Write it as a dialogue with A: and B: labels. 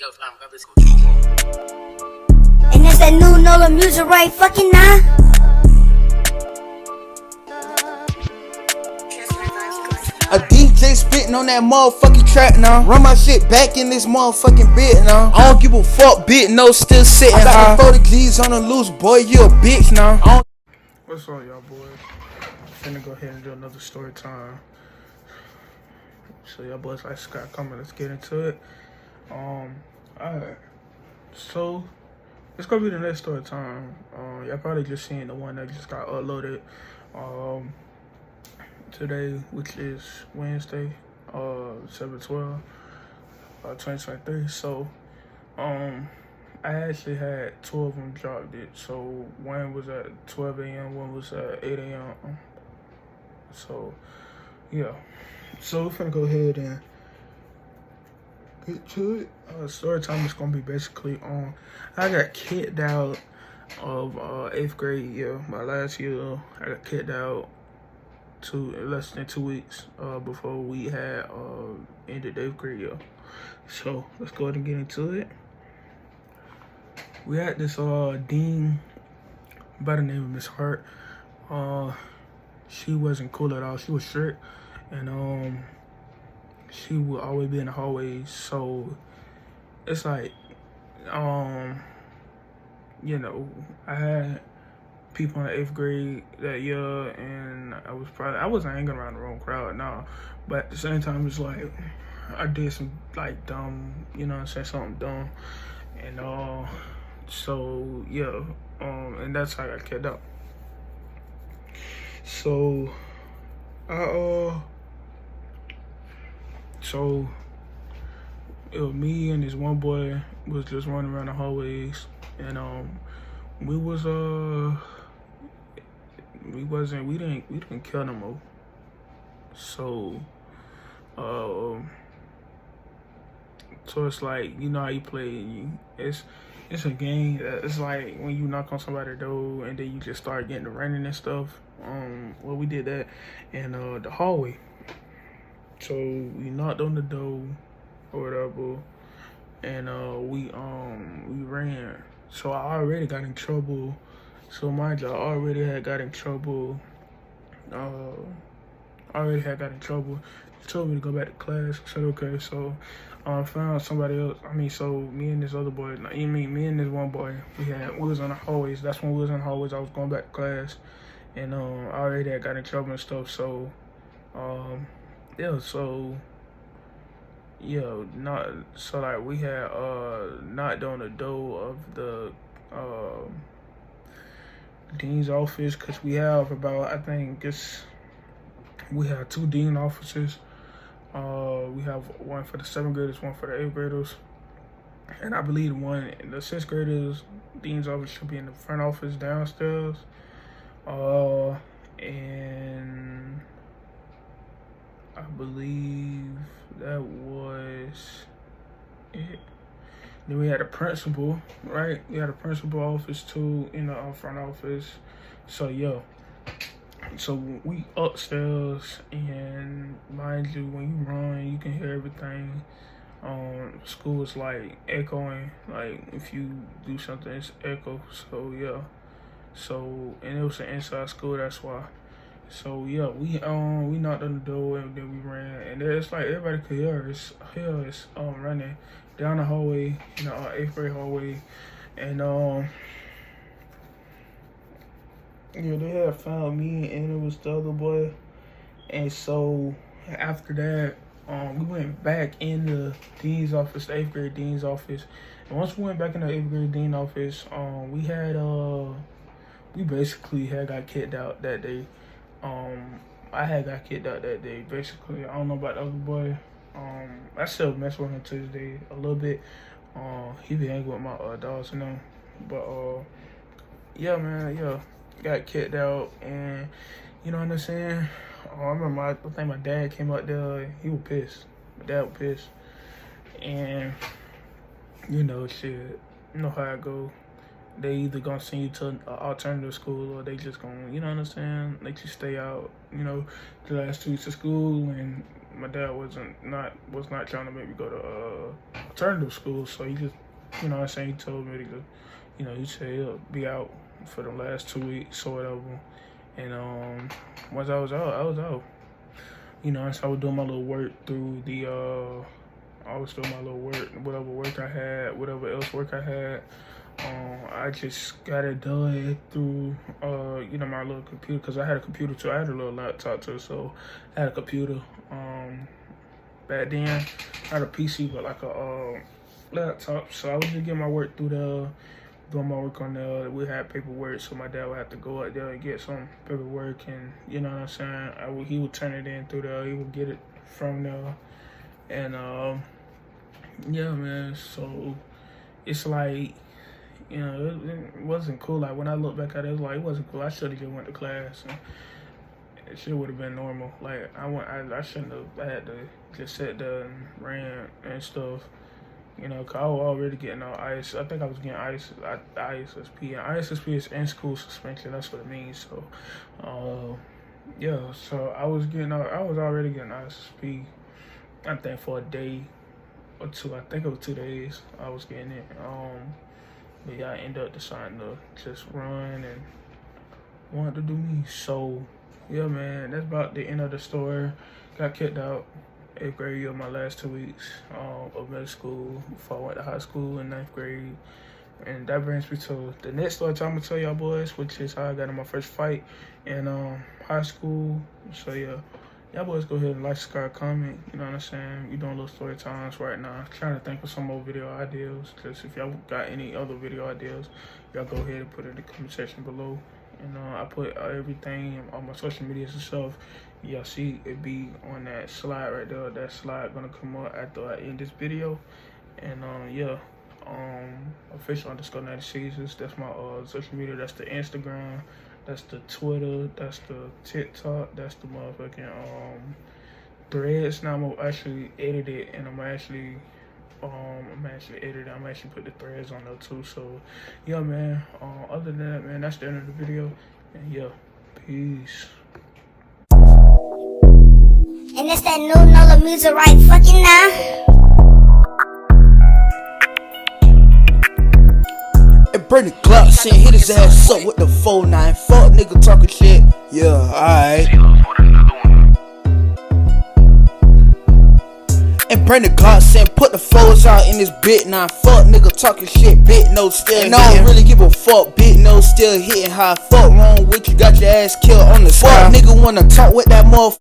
A: And it's that new Nola music right fucking now.
B: A DJ spitting on that motherfucking track now. Run my shit back in this motherfucking bit now. I don't give a fuck, bit, no, still sitting. I got 40 G's on the loose, boy, you a bitch now.
C: What's up, y'all boys? Finna go ahead and do another story time. So y'all boys like Scott coming, let's get into it. Alright. So it's gonna be the next story time. Y'all probably just seen the one that just got uploaded today, which is Wednesday, 7/12, 2023. So I actually had 2 of them dropped it. So one was at 12 a.m., one was at 8 a.m. So yeah. So we're finna go ahead and get to it. Story time is gonna be basically on. I got kicked out of 8th grade year. My last year, I got kicked out less than 2 weeks before we had ended 8th grade year. So let's go ahead and get into it. We had this dean by the name of Miss Hart. She wasn't cool at all. She was strict, and she would always be in the hallways. So it's like, you know, I had people in the 8th grade that year, and I wasn't hanging around the wrong crowd, no. But at the same time, it's like I did some like dumb, you know what I'm saying, something dumb, and so yeah, and that's how I got kicked out. So so it was me and this one boy was just running around the hallways, and we didn't kill no more. So so it's like, you know how you play, it's a game. It's like when you knock on somebody's door and then you just start getting to running and stuff. Well, we did that in the hallway. So we knocked on the door or whatever, and we ran. So I already got in trouble. So mind you, I already had got in trouble. He told me to go back to class. I said okay. So I found somebody else. So me and this other boy, me and this one boy, we was on the hallways. That's when we was on the hallways. I was going back to class, and I already had got in trouble and stuff. So yeah. So yeah, we had knocked on the door of the dean's office, because we have about, we have 2 dean offices. We have one for the 7th graders, one for the 8th graders, and I believe the 6th graders dean's office should be in the front office downstairs. And I believe that was it. Then we had a principal, right? We had a principal office too in the front office. So yeah. So we upstairs, and mind you, when you run, you can hear everything. School is like echoing. Like if you do something, it's echo. So yeah. So, and it was an inside school, that's why. So yeah, we knocked on the door, and then we ran, and it's like everybody could hear us. Running down the hallway, 8th grade hallway, and yeah, they had found me, and it was the other boy. And so after that, we went back in the dean's office, the 8th grade dean's office, and once we went back in the 8th grade dean office, we basically had got kicked out that day. I had got kicked out that day, basically. I don't know about the other boy. I still mess with him to this day a little bit. He be hanging with my dogs and them. But yeah, man, yeah. Got kicked out, and you know what I'm saying? I remember I think my dad came out there, he was pissed. My dad was pissed. And shit, you know how it go. They either gonna send you to an alternative school, or they just gonna, you know what I'm saying, let you stay out, the last 2 weeks of school. And my dad was not trying to make me go to alternative school, so he just, you know what I'm saying, he told me to, you know, he said he'll be out for the last 2 weeks or whatever. And once I was out, I was out. You know, so I was doing my little work through the, I was doing my little work, whatever work I had, whatever else work I had. I just got it done through, you know, my little computer, because I had a computer too. I had a little laptop too, so I had a computer. Back then, I had a PC, but like a laptop. So I was just getting my work through there, doing my work on there. We had paperwork, so my dad would have to go out there and get some paperwork, and you know what I'm saying. He would turn it in through there. He would get it from there, and yeah, man. So it's like, you know, it wasn't cool. Like when I look back at it, it was like, it wasn't cool. I should have just went to class, and it should would have been normal. Like I shouldn't have had to just sit there and ran and stuff. You know, cause I was already getting on IS. I think I was getting ISSP. And ISSP is in school suspension. That's what it means. So, yeah. So I was already getting ISSP. I think for a day or two. I think it was 2 days. I was getting it. But yeah, I ended up deciding to just run and wanted to do me. So, yeah, man, that's about the end of the story. Got kicked out 8th grade year, my last 2 weeks of middle school before I went to high school in 9th grade. And that brings me to the next story time I'm gonna tell y'all boys, which is how I got in my first fight in high school. So yeah, y'all boys go ahead and like, subscribe, comment, you know what I'm saying? We doing little story times right now. I'm trying to think of some more video ideas, because if y'all got any other video ideas, y'all go ahead and put it in the comment section below. And I put everything on my social medias and stuff. Y'all see it be on that slide right there. That slide gonna come up after I end this video. And yeah, official_90seasons. That's my social media. That's the Instagram. That's the Twitter. That's the TikTok. That's the motherfucking Threads. Now I'm gonna actually edit it, and I'm actually put the Threads on there too. So yeah, man. Other than that, man, that's the end of the video. And yeah, peace.
A: And it's that new Nola music right fucking now.
B: And Brandon Glock saying hit his ass up with the 4-9. Fuck nigga talking shit. Yeah, alright. And Brandon Glock saying put the foes out in this bit now. Fuck nigga talking shit, bit no still. And I don't really give a fuck, bit no still hitting high. Fuck wrong with you, got your ass killed on the spot. Fuck nigga wanna talk with that motherfucker.